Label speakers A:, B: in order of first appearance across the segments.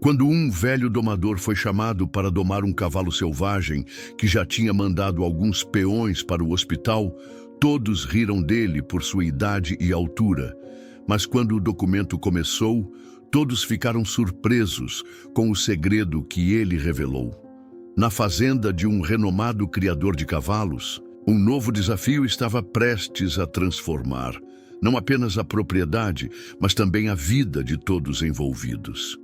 A: Quando um velho domador foi chamado para domar um cavalo selvagem que já tinha mandado alguns peões para o hospital, todos riram dele por sua idade e altura. Mas quando o documento começou, todos ficaram surpresos com o segredo que ele revelou. Na fazenda de um renomado criador de cavalos, um novo desafio estava prestes a transformar, não apenas a propriedade, mas também a vida de todos envolvidos.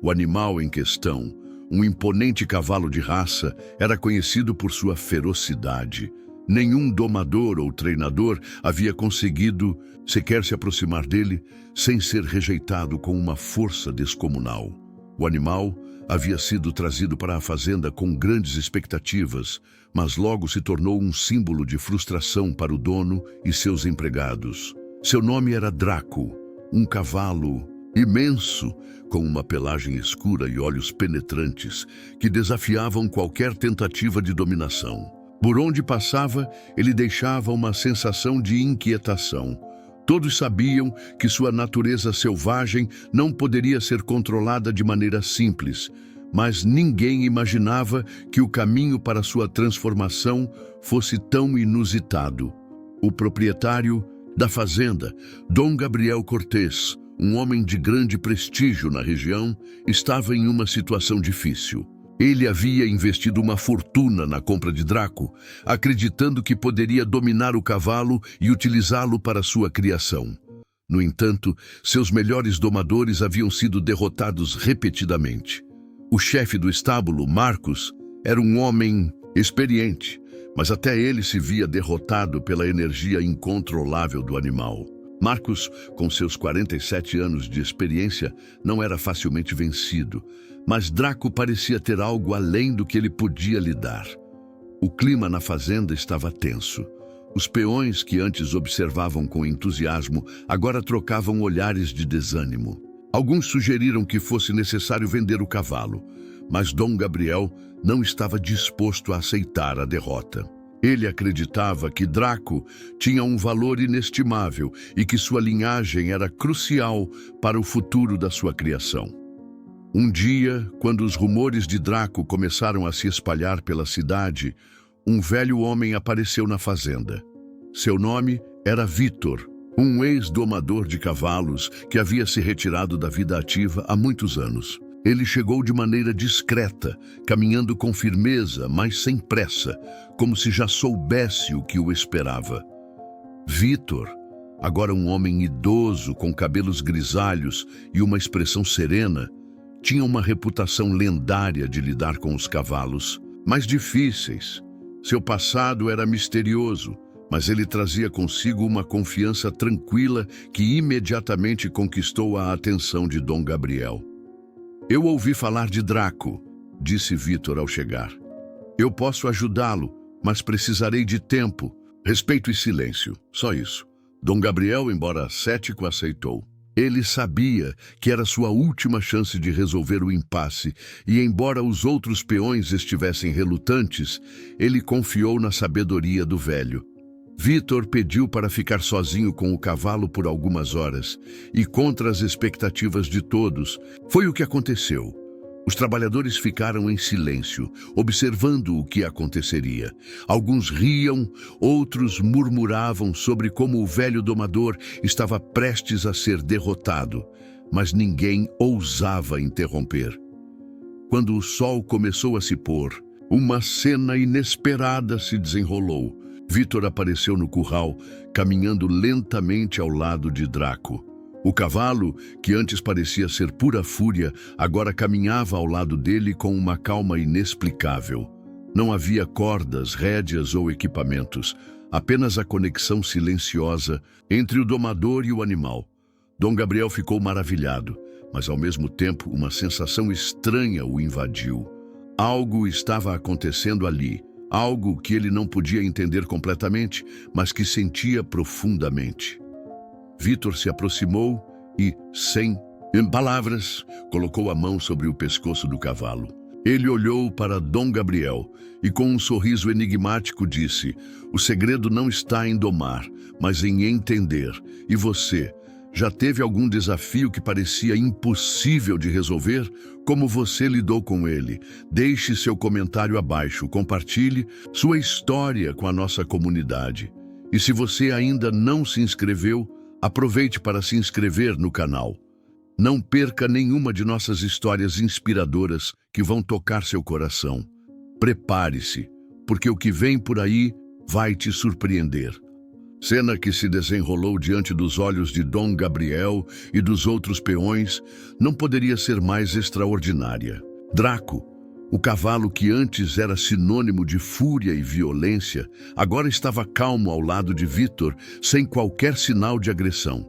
A: O animal em questão, um imponente cavalo de raça, era conhecido por sua ferocidade. Nenhum domador ou treinador havia conseguido sequer se aproximar dele sem ser rejeitado com uma força descomunal. O animal havia sido trazido para a fazenda com grandes expectativas, mas logo se tornou um símbolo de frustração para o dono e seus empregados. Seu nome era Draco, um cavalo imenso, com uma pelagem escura e olhos penetrantes que desafiavam qualquer tentativa de dominação. Por onde passava, ele deixava uma sensação de inquietação. Todos sabiam que sua natureza selvagem não poderia ser controlada de maneira simples, mas ninguém imaginava que o caminho para sua transformação fosse tão inusitado. O proprietário da fazenda, Dom Gabriel Cortés, um homem de grande prestígio na região, estava em uma situação difícil. Ele havia investido uma fortuna na compra de Draco, acreditando que poderia dominar o cavalo e utilizá-lo para sua criação. No entanto, seus melhores domadores haviam sido derrotados repetidamente. O chefe do estábulo, Marcos, era um homem experiente, mas até ele se via derrotado pela energia incontrolável do animal. Marcos, com seus 47 anos de experiência, não era facilmente vencido, mas Draco parecia ter algo além do que ele podia lhe dar. O clima na fazenda estava tenso. Os peões que antes observavam com entusiasmo agora trocavam olhares de desânimo. Alguns sugeriram que fosse necessário vender o cavalo, mas Dom Gabriel não estava disposto a aceitar a derrota. Ele acreditava que Draco tinha um valor inestimável e que sua linhagem era crucial para o futuro da sua criação. Um dia, quando os rumores de Draco começaram a se espalhar pela cidade, um velho homem apareceu na fazenda. Seu nome era Vítor, um ex-domador de cavalos que havia se retirado da vida ativa há muitos anos. Ele chegou de maneira discreta, caminhando com firmeza, mas sem pressa, como se já soubesse o que o esperava. Vítor, agora um homem idoso com cabelos grisalhos e uma expressão serena, tinha uma reputação lendária de lidar com os cavalos, mas difíceis. Seu passado era misterioso, mas ele trazia consigo uma confiança tranquila que imediatamente conquistou a atenção de Dom Gabriel. "Eu ouvi falar de Draco", disse Vítor ao chegar. "Eu posso ajudá-lo, mas precisarei de tempo, respeito e silêncio, só isso." Dom Gabriel, embora cético, aceitou. Ele sabia que era sua última chance de resolver o impasse e, embora os outros peões estivessem relutantes, ele confiou na sabedoria do velho. Vítor pediu para ficar sozinho com o cavalo por algumas horas e, contra as expectativas de todos, foi o que aconteceu. Os trabalhadores ficaram em silêncio, observando o que aconteceria. Alguns riam, outros murmuravam sobre como o velho domador estava prestes a ser derrotado, mas ninguém ousava interromper. Quando o sol começou a se pôr, uma cena inesperada se desenrolou. Vítor apareceu no curral, caminhando lentamente ao lado de Draco. O cavalo, que antes parecia ser pura fúria, agora caminhava ao lado dele com uma calma inexplicável. Não havia cordas, rédeas ou equipamentos, apenas a conexão silenciosa entre o domador e o animal. Dom Gabriel ficou maravilhado, mas ao mesmo tempo uma sensação estranha o invadiu. Algo estava acontecendo ali. Algo que ele não podia entender completamente, mas que sentia profundamente. Vítor se aproximou e, sem palavras, colocou a mão sobre o pescoço do cavalo. Ele olhou para Dom Gabriel e, com um sorriso enigmático, disse: "O segredo não está em domar, mas em entender. E você, Já teve algum desafio que parecia impossível de resolver? Como você lidou com ele? Deixe seu comentário abaixo, compartilhe sua história com a nossa comunidade. E se você ainda não se inscreveu, aproveite para se inscrever no canal. Não perca nenhuma de nossas histórias inspiradoras que vão tocar seu coração. Prepare-se, porque o que vem por aí vai te surpreender. Cena que se desenrolou diante dos olhos de Dom Gabriel e dos outros peões não poderia ser mais extraordinária. Draco, o cavalo que antes era sinônimo de fúria e violência, agora estava calmo ao lado de Vítor, sem qualquer sinal de agressão.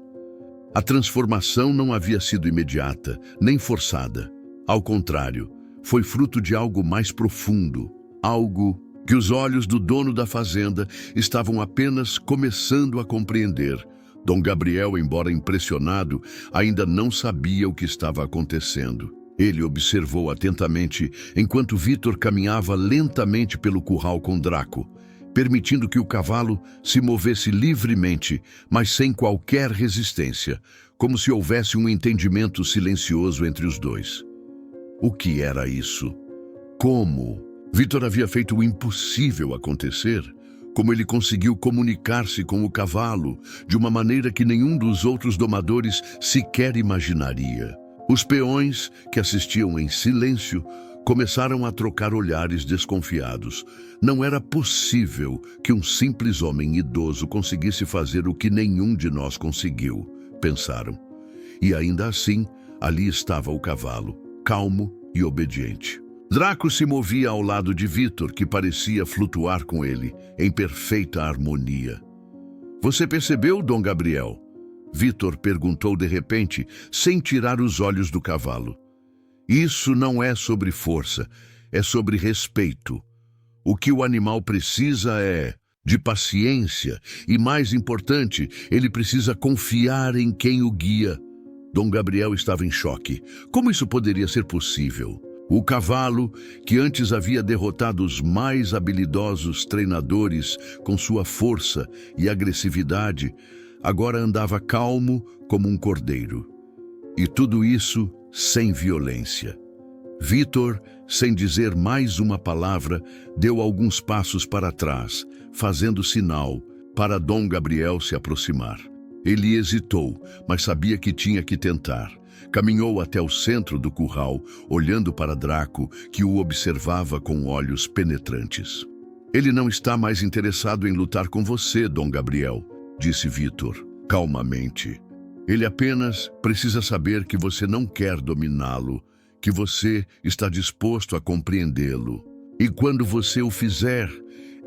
A: A transformação não havia sido imediata, nem forçada. Ao contrário, foi fruto de algo mais profundo, algo que os olhos do dono da fazenda estavam apenas começando a compreender. Dom Gabriel, embora impressionado, ainda não sabia o que estava acontecendo. Ele observou atentamente enquanto Vítor caminhava lentamente pelo curral com Draco, permitindo que o cavalo se movesse livremente, mas sem qualquer resistência, como se houvesse um entendimento silencioso entre os dois. O que era isso? Como? Vítor havia feito o impossível acontecer, como ele conseguiu comunicar-se com o cavalo de uma maneira que nenhum dos outros domadores sequer imaginaria. Os peões, que assistiam em silêncio, começaram a trocar olhares desconfiados. Não era possível que um simples homem idoso conseguisse fazer o que nenhum de nós conseguiu, pensaram. E ainda assim, ali estava o cavalo, calmo e obediente. Draco se movia ao lado de Vítor, que parecia flutuar com ele, em perfeita harmonia. Você percebeu, Dom Gabriel? Vítor perguntou de repente, sem tirar os olhos do cavalo. Isso não é sobre força, é sobre respeito. O que o animal precisa é de paciência e, mais importante, ele precisa confiar em quem o guia. Dom Gabriel estava em choque. Como isso poderia ser possível? O cavalo, que antes havia derrotado os mais habilidosos treinadores com sua força e agressividade, agora andava calmo como um cordeiro. E tudo isso sem violência. Vítor, sem dizer mais uma palavra, deu alguns passos para trás, fazendo sinal para Dom Gabriel se aproximar. Ele hesitou, mas sabia que tinha que tentar. Caminhou até o centro do curral, olhando para Draco, que o observava com olhos penetrantes. Ele não está mais interessado em lutar com você, Dom Gabriel, disse Vítor, calmamente. Ele apenas precisa saber que você não quer dominá-lo, que você está disposto a compreendê-lo. E quando você o fizer,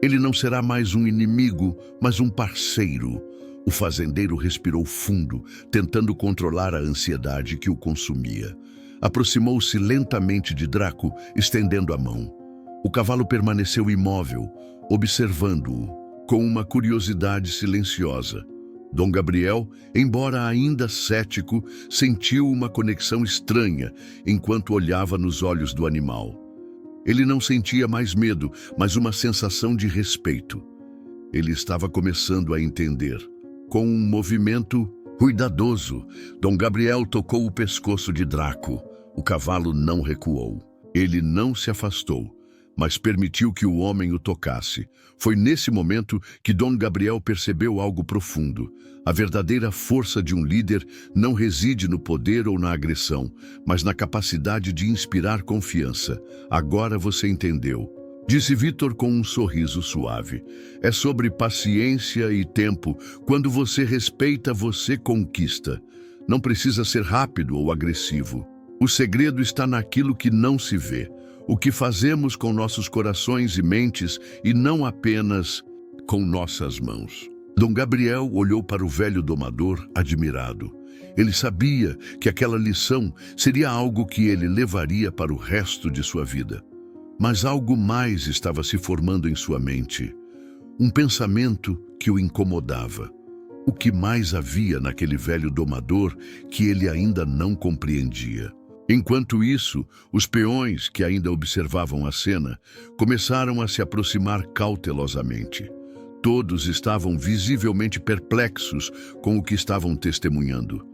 A: ele não será mais um inimigo, mas um parceiro. O fazendeiro respirou fundo, tentando controlar a ansiedade que o consumia. Aproximou-se lentamente de Draco, estendendo a mão. O cavalo permaneceu imóvel, observando-o, com uma curiosidade silenciosa. Dom Gabriel, embora ainda cético, sentiu uma conexão estranha enquanto olhava nos olhos do animal. Ele não sentia mais medo, mas uma sensação de respeito. Ele estava começando a entender. Com um movimento cuidadoso, Dom Gabriel tocou o pescoço de Draco. O cavalo não recuou. Ele não se afastou, mas permitiu que o homem o tocasse. Foi nesse momento que Dom Gabriel percebeu algo profundo. A verdadeira força de um líder não reside no poder ou na agressão, mas na capacidade de inspirar confiança. Agora você entendeu, disse Vítor com um sorriso suave. É sobre paciência e tempo. Quando você respeita, você conquista. Não precisa ser rápido ou agressivo. O segredo está naquilo que não se vê. O que fazemos com nossos corações e mentes e não apenas com nossas mãos. Dom Gabriel olhou para o velho domador admirado. Ele sabia que aquela lição seria algo que ele levaria para o resto de sua vida. Mas algo mais estava se formando em sua mente. Um pensamento que o incomodava. O que mais havia naquele velho domador que ele ainda não compreendia? Enquanto isso, os peões, que ainda observavam a cena, começaram a se aproximar cautelosamente. Todos estavam visivelmente perplexos com o que estavam testemunhando.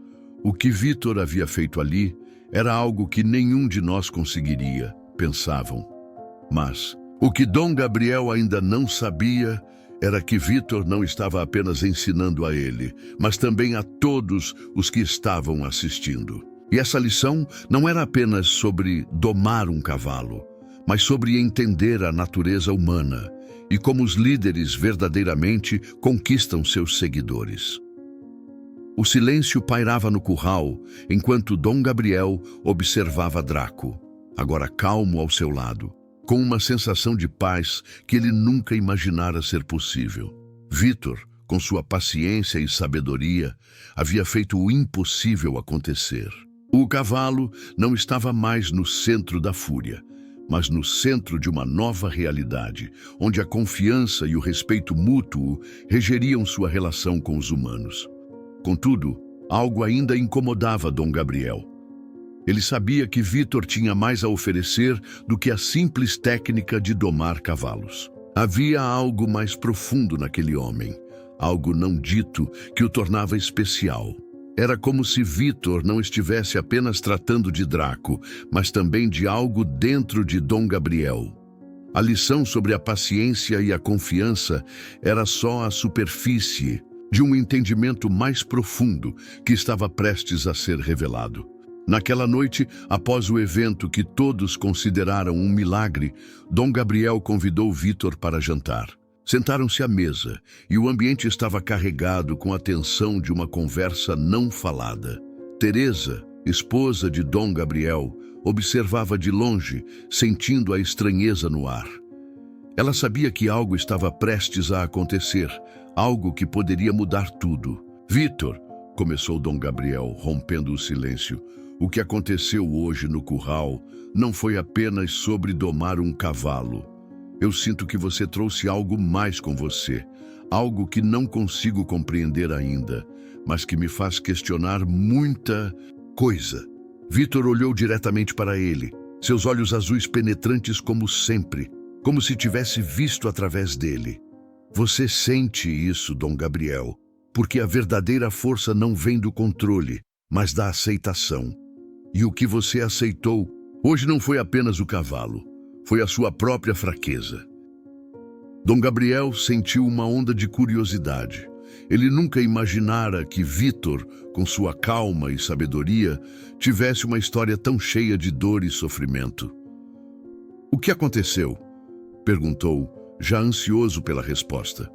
A: O que Vítor havia feito ali era algo que nenhum de nós conseguiria, pensavam. Mas o que Dom Gabriel ainda não sabia era que Vítor não estava apenas ensinando a ele, mas também a todos os que estavam assistindo. E essa lição não era apenas sobre domar um cavalo, mas sobre entender a natureza humana e como os líderes verdadeiramente conquistam seus seguidores. O silêncio pairava no curral enquanto Dom Gabriel observava Draco, agora calmo ao seu lado, com uma sensação de paz que ele nunca imaginara ser possível. Vítor, com sua paciência e sabedoria, havia feito o impossível acontecer. O cavalo não estava mais no centro da fúria, mas no centro de uma nova realidade, onde a confiança e o respeito mútuo regeriam sua relação com os humanos. Contudo, algo ainda incomodava Dom Gabriel. Ele sabia que Vítor tinha mais a oferecer do que a simples técnica de domar cavalos. Havia algo mais profundo naquele homem, algo não dito que o tornava especial. Era como se Vítor não estivesse apenas tratando de Draco, mas também de algo dentro de Dom Gabriel. A lição sobre a paciência e a confiança era só a superfície de um entendimento mais profundo que estava prestes a ser revelado. Naquela noite, após o evento que todos consideraram um milagre, Dom Gabriel convidou Vítor para jantar. Sentaram-se à mesa e o ambiente estava carregado com a tensão de uma conversa não falada. Teresa, esposa de Dom Gabriel, observava de longe, sentindo a estranheza no ar. Ela sabia que algo estava prestes a acontecer, algo que poderia mudar tudo. Vítor, começou Dom Gabriel, rompendo o silêncio, o que aconteceu hoje no curral não foi apenas sobre domar um cavalo. Eu sinto que você trouxe algo mais com você, algo que não consigo compreender ainda, mas que me faz questionar muita coisa. Vítor olhou diretamente para ele, seus olhos azuis penetrantes como sempre, como se tivesse visto através dele. Você sente isso, Dom Gabriel, porque a verdadeira força não vem do controle, mas da aceitação. E o que você aceitou hoje não foi apenas o cavalo, foi a sua própria fraqueza. Dom Gabriel sentiu uma onda de curiosidade. Ele nunca imaginara que Vítor, com sua calma e sabedoria, tivesse uma história tão cheia de dor e sofrimento. O que aconteceu? Perguntou, já ansioso pela resposta.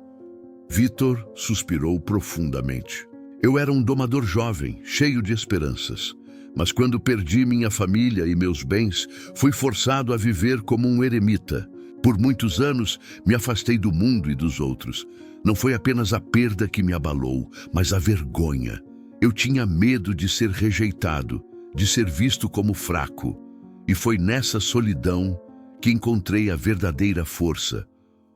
A: Vítor suspirou profundamente. Eu era um domador jovem, cheio de esperanças. Mas quando perdi minha família e meus bens, fui forçado a viver como um eremita. Por muitos anos, me afastei do mundo e dos outros. Não foi apenas a perda que me abalou, mas a vergonha. Eu tinha medo de ser rejeitado, de ser visto como fraco. E foi nessa solidão que encontrei a verdadeira força.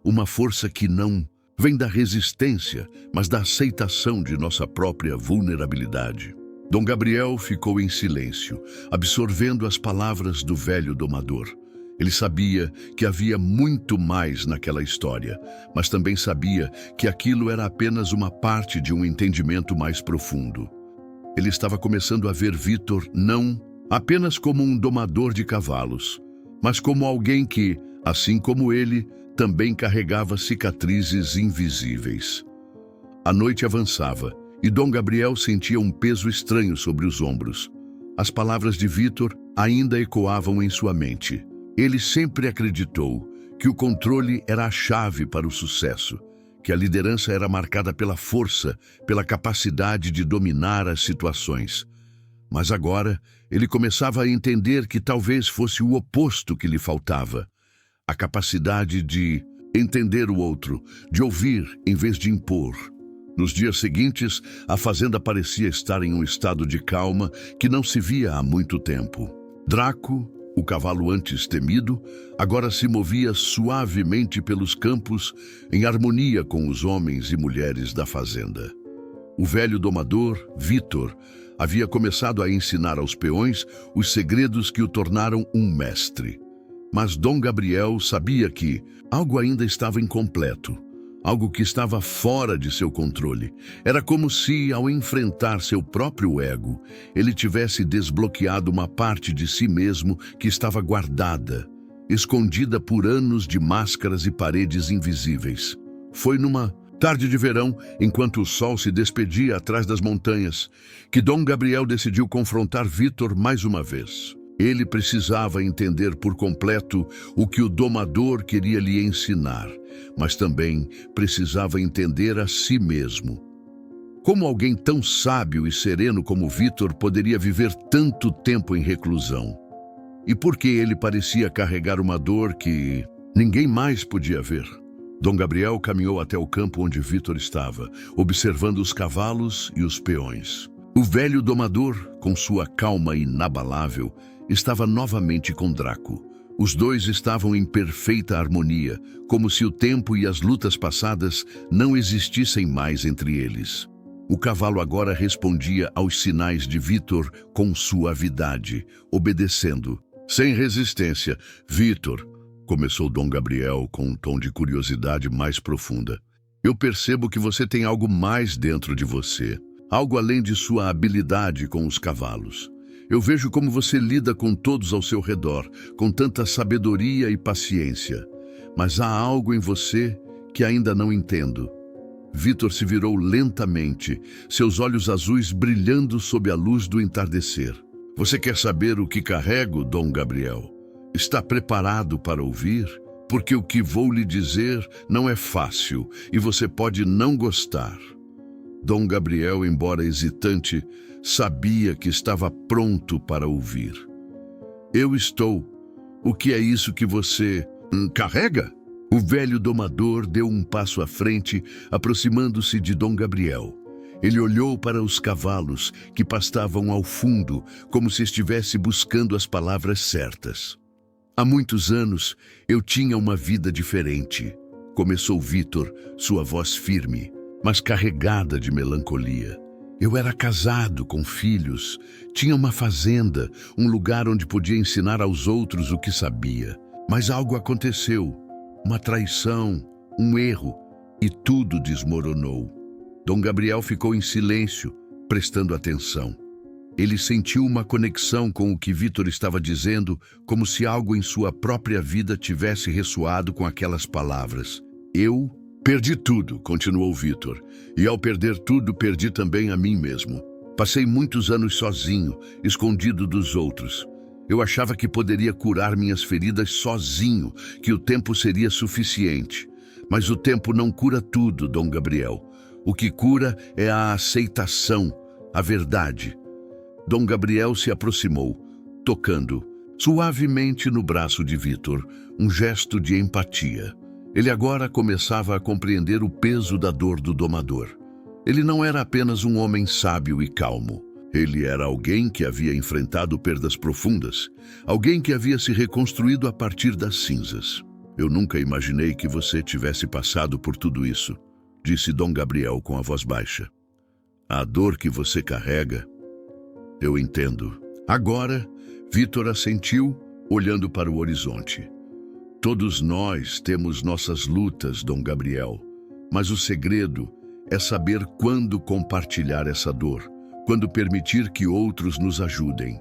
A: Uma força que não vem da resistência, mas da aceitação de nossa própria vulnerabilidade. Dom Gabriel ficou em silêncio, absorvendo as palavras do velho domador. Ele sabia que havia muito mais naquela história, mas também sabia que aquilo era apenas uma parte de um entendimento mais profundo. Ele estava começando a ver Vítor não apenas como um domador de cavalos, mas como alguém que, assim como ele, também carregava cicatrizes invisíveis. A noite avançava e Dom Gabriel sentia um peso estranho sobre os ombros. As palavras de Vítor ainda ecoavam em sua mente. Ele sempre acreditou que o controle era a chave para o sucesso, que a liderança era marcada pela força, pela capacidade de dominar as situações. Mas agora ele começava a entender que talvez fosse o oposto que lhe faltava. A capacidade de entender o outro, de ouvir em vez de impor. Nos dias seguintes, a fazenda parecia estar em um estado de calma que não se via há muito tempo. Draco, o cavalo antes temido, agora se movia suavemente pelos campos em harmonia com os homens e mulheres da fazenda. O velho domador, Vítor, havia começado a ensinar aos peões os segredos que o tornaram um mestre. Mas Dom Gabriel sabia que algo ainda estava incompleto. algo que estava fora de seu controle. Era como se, ao enfrentar seu próprio ego, ele tivesse desbloqueado uma parte de si mesmo que estava guardada, escondida por anos de máscaras e paredes invisíveis. Foi numa tarde de verão, enquanto o sol se despedia atrás das montanhas, que Dom Gabriel decidiu confrontar Vítor mais uma vez. Ele precisava entender por completo o que o domador queria lhe ensinar, mas também precisava entender a si mesmo. Como alguém tão sábio e sereno como Vítor poderia viver tanto tempo em reclusão? E por que ele parecia carregar uma dor que ninguém mais podia ver? Dom Gabriel caminhou até o campo onde Vítor estava, observando os cavalos e os peões. O velho domador, com sua calma inabalável, estava novamente com Draco. Os dois estavam em perfeita harmonia, como se o tempo e as lutas passadas não existissem mais entre eles. O cavalo agora respondia aos sinais de Vítor com suavidade, obedecendo. Sem resistência, Vítor, começou Dom Gabriel com um tom de curiosidade mais profunda. Eu percebo que você tem algo mais dentro de você, algo além de sua habilidade com os cavalos. Eu vejo como você lida com todos ao seu redor, com tanta sabedoria e paciência. Mas há algo em você que ainda não entendo. Vítor se virou lentamente, seus olhos azuis brilhando sob a luz do entardecer. Você quer saber o que carrego, Dom Gabriel? Está preparado para ouvir? Porque o que vou lhe dizer não é fácil e você pode não gostar. Dom Gabriel, embora hesitante, sabia que estava pronto para ouvir. Eu estou. O que é isso que você carrega? O velho domador deu um passo à frente, aproximando-se de Dom Gabriel. Ele olhou para os cavalos que pastavam ao fundo, como se estivesse buscando as palavras certas. Há muitos anos eu tinha uma vida diferente, começou Vítor, sua voz firme, mas carregada de melancolia. Eu era casado, com filhos, tinha uma fazenda, um lugar onde podia ensinar aos outros o que sabia. Mas algo aconteceu, uma traição, um erro, e tudo desmoronou. Dom Gabriel ficou em silêncio, prestando atenção. Ele sentiu uma conexão com o que Vítor estava dizendo, como se algo em sua própria vida tivesse ressoado com aquelas palavras. Eu perdi tudo, continuou Vítor, e ao perder tudo, perdi também a mim mesmo. Passei muitos anos sozinho, escondido dos outros. Eu achava que poderia curar minhas feridas sozinho, que o tempo seria suficiente. Mas o tempo não cura tudo, Dom Gabriel. O que cura é a aceitação, a verdade. Dom Gabriel se aproximou, tocando suavemente no braço de Vítor, um gesto de empatia. Ele agora começava a compreender o peso da dor do domador. Ele não era apenas um homem sábio e calmo. Ele era alguém que havia enfrentado perdas profundas, alguém que havia se reconstruído a partir das cinzas. Eu nunca imaginei que você tivesse passado por tudo isso, disse Dom Gabriel com a voz baixa. A dor que você carrega, eu entendo. Agora, Vítor assentiu, olhando para o horizonte. Todos nós temos nossas lutas, Dom Gabriel, mas o segredo é saber quando compartilhar essa dor, quando permitir que outros nos ajudem.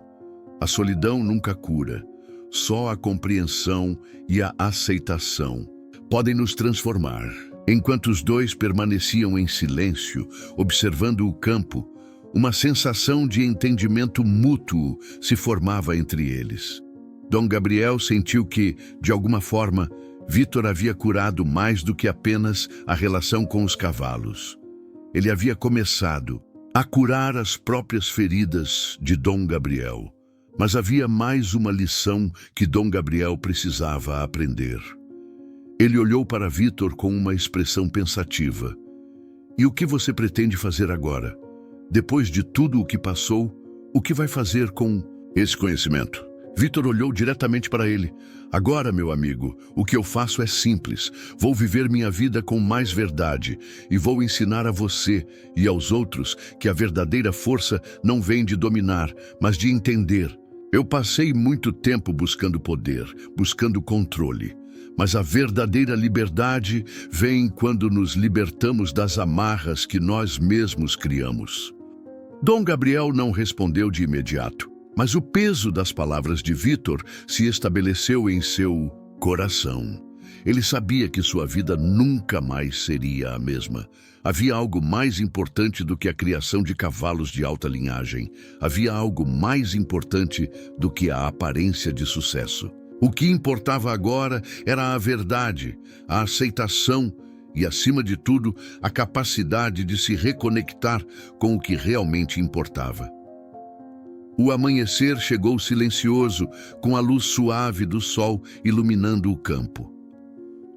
A: A solidão nunca cura, só a compreensão e a aceitação podem nos transformar. Enquanto os dois permaneciam em silêncio, observando o campo, uma sensação de entendimento mútuo se formava entre eles. Dom Gabriel sentiu que, de alguma forma, Vítor havia curado mais do que apenas a relação com os cavalos. Ele havia começado a curar as próprias feridas de Dom Gabriel. Mas havia mais uma lição que Dom Gabriel precisava aprender. Ele olhou para Vítor com uma expressão pensativa. E o que você pretende fazer agora? Depois de tudo o que passou, o que vai fazer com esse conhecimento? Vítor olhou diretamente para ele. Agora, meu amigo, o que eu faço é simples. Vou viver minha vida com mais verdade e vou ensinar a você e aos outros que a verdadeira força não vem de dominar, mas de entender. Eu passei muito tempo buscando poder, buscando controle. mas a verdadeira liberdade vem quando nos libertamos das amarras que nós mesmos criamos. Dom Gabriel não respondeu de imediato, mas o peso das palavras de Vítor se estabeleceu em seu coração. Ele sabia que sua vida nunca mais seria a mesma. Havia algo mais importante do que a criação de cavalos de alta linhagem. Havia algo mais importante do que a aparência de sucesso. O que importava agora era a verdade, a aceitação e, acima de tudo, a capacidade de se reconectar com o que realmente importava. O amanhecer chegou silencioso, com a luz suave do sol iluminando o campo.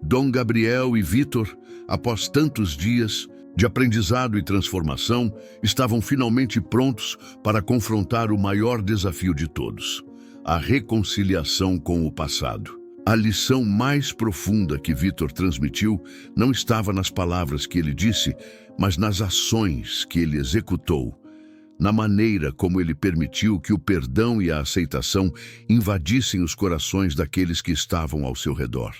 A: Dom Gabriel e Vítor, após tantos dias de aprendizado e transformação, estavam finalmente prontos para confrontar o maior desafio de todos: a reconciliação com o passado. A lição mais profunda que Vítor transmitiu não estava nas palavras que ele disse, mas nas ações que ele executou, na maneira como ele permitiu que o perdão e a aceitação invadissem os corações daqueles que estavam ao seu redor.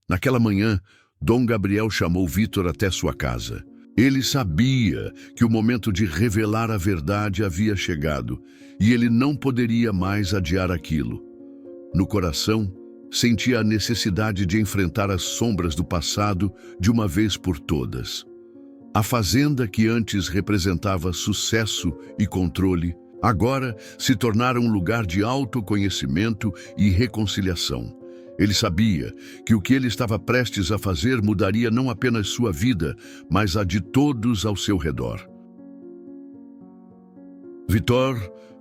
A: Naquela manhã, Dom Gabriel chamou Vítor até sua casa. Ele sabia que o momento de revelar a verdade havia chegado e ele não poderia mais adiar aquilo. No coração, sentia a necessidade de enfrentar as sombras do passado de uma vez por todas. A fazenda que antes representava sucesso e controle, agora se tornara um lugar de autoconhecimento e reconciliação. Ele sabia que o que ele estava prestes a fazer mudaria não apenas sua vida, mas a de todos ao seu redor. Vítor,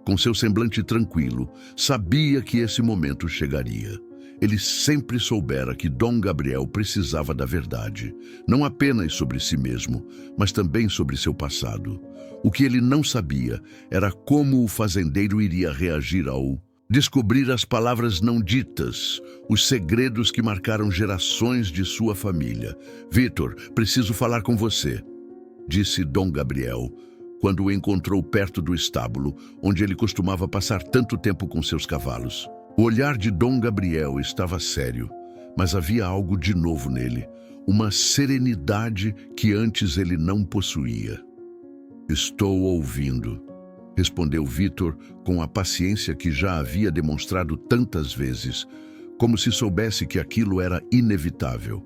A: com seu semblante tranquilo, sabia que esse momento chegaria. Ele sempre soubera que Dom Gabriel precisava da verdade, não apenas sobre si mesmo, mas também sobre seu passado. O que ele não sabia era como o fazendeiro iria reagir ao descobrir as palavras não ditas, os segredos que marcaram gerações de sua família. Vítor, preciso falar com você, disse Dom Gabriel, quando o encontrou perto do estábulo, onde ele costumava passar tanto tempo com seus cavalos. O olhar de Dom Gabriel estava sério, mas havia algo de novo nele, uma serenidade que antes ele não possuía. Estou ouvindo, respondeu Vítor com a paciência que já havia demonstrado tantas vezes, como se soubesse que aquilo era inevitável.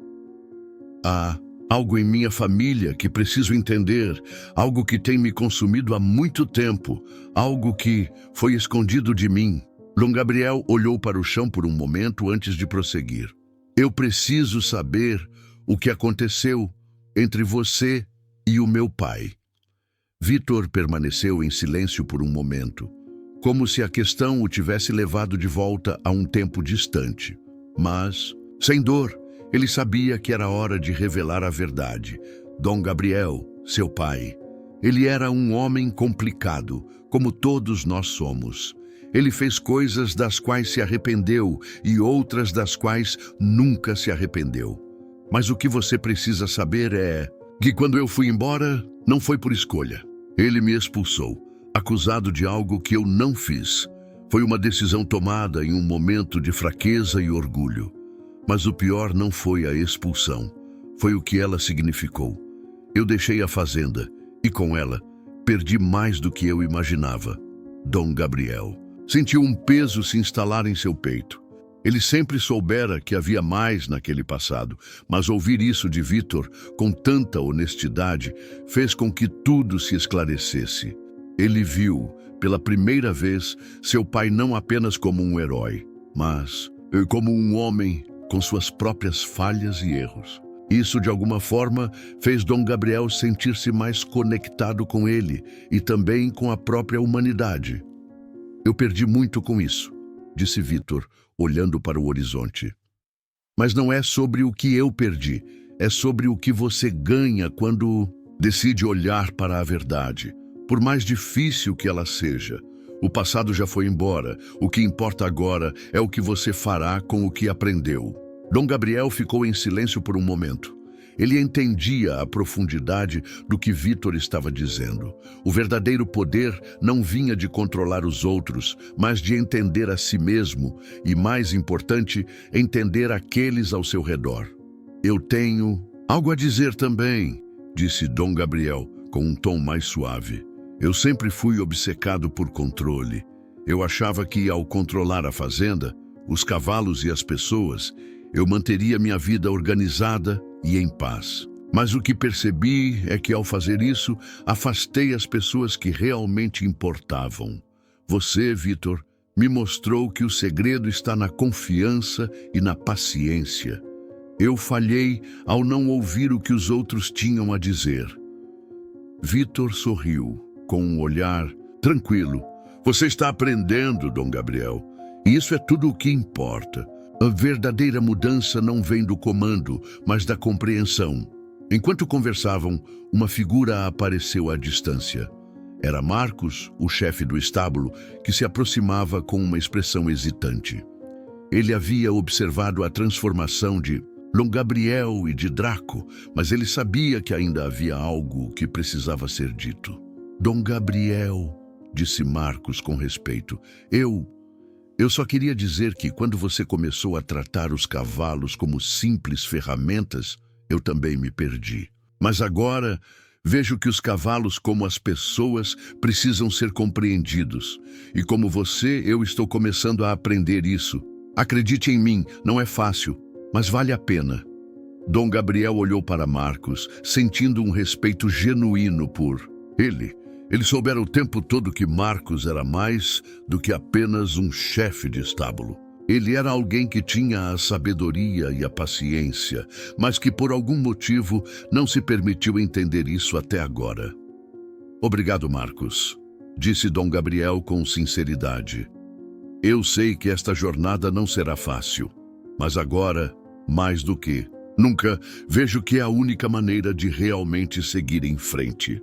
A: Há algo em minha família que preciso entender, algo que tem me consumido há muito tempo, algo que foi escondido de mim. Dom Gabriel olhou para o chão por um momento antes de prosseguir. Eu preciso saber o que aconteceu entre você e o meu pai. Vítor permaneceu em silêncio por um momento, como se a questão o tivesse levado de volta a um tempo distante. Mas, sem dor, ele sabia que era hora de revelar a verdade. Dom Gabriel, seu pai, ele era um homem complicado, como todos nós somos. Ele fez coisas das quais se arrependeu e outras das quais nunca se arrependeu. Mas o que você precisa saber é que quando eu fui embora, não foi por escolha. Ele me expulsou, acusado de algo que eu não fiz. Foi uma decisão tomada em um momento de fraqueza e orgulho. Mas o pior não foi a expulsão, foi o que ela significou. Eu deixei a fazenda e, com ela, perdi mais do que eu imaginava. Dom Gabriel sentiu um peso se instalar em seu peito. Ele sempre soubera que havia mais naquele passado, mas ouvir isso de Vítor com tanta honestidade fez com que tudo se esclarecesse. Ele viu, pela primeira vez, seu pai não apenas como um herói, mas como um homem com suas próprias falhas e erros. Isso, de alguma forma, fez Dom Gabriel sentir-se mais conectado com ele e também com a própria humanidade. Eu perdi muito com isso, disse Vítor, olhando para o horizonte. Mas não é sobre o que eu perdi, é sobre o que você ganha quando decide olhar para a verdade, por mais difícil que ela seja. O passado já foi embora, o que importa agora é o que você fará com o que aprendeu. Dom Gabriel ficou em silêncio por um momento. Ele entendia a profundidade do que Vítor estava dizendo. O verdadeiro poder não vinha de controlar os outros, mas de entender a si mesmo e, mais importante, entender aqueles ao seu redor. Eu tenho algo a dizer também, disse Dom Gabriel com um tom mais suave. Eu sempre fui obcecado por controle. Eu achava que, ao controlar a fazenda, os cavalos e as pessoas, eu manteria minha vida organizada e em paz. Mas o que percebi é que, ao fazer isso, afastei as pessoas que realmente importavam. Você, Vítor, me mostrou que o segredo está na confiança e na paciência. Eu falhei ao não ouvir o que os outros tinham a dizer. Vítor sorriu, com um olhar tranquilo. Você está aprendendo, Dom Gabriel, e isso é tudo o que importa. A verdadeira mudança não vem do comando, mas da compreensão. Enquanto conversavam, uma figura apareceu à distância. Era Marcos, o chefe do estábulo, que se aproximava com uma expressão hesitante. Ele havia observado a transformação de Dom Gabriel e de Draco, mas ele sabia que ainda havia algo que precisava ser dito. Dom Gabriel, disse Marcos com respeito, eu só queria dizer que quando você começou a tratar os cavalos como simples ferramentas, eu também me perdi. Mas agora vejo que os cavalos, como as pessoas, precisam ser compreendidos. E como você, eu estou começando a aprender isso. Acredite em mim, não é fácil, mas vale a pena. Dom Gabriel olhou para Marcos, sentindo um respeito genuíno por ele. Ele soubera o tempo todo que Marcos era mais do que apenas um chefe de estábulo. Ele era alguém que tinha a sabedoria e a paciência, mas que por algum motivo não se permitiu entender isso até agora. Obrigado, Marcos, disse Dom Gabriel com sinceridade. Eu sei que esta jornada não será fácil, mas agora, mais do que nunca, vejo que é a única maneira de realmente seguir em frente.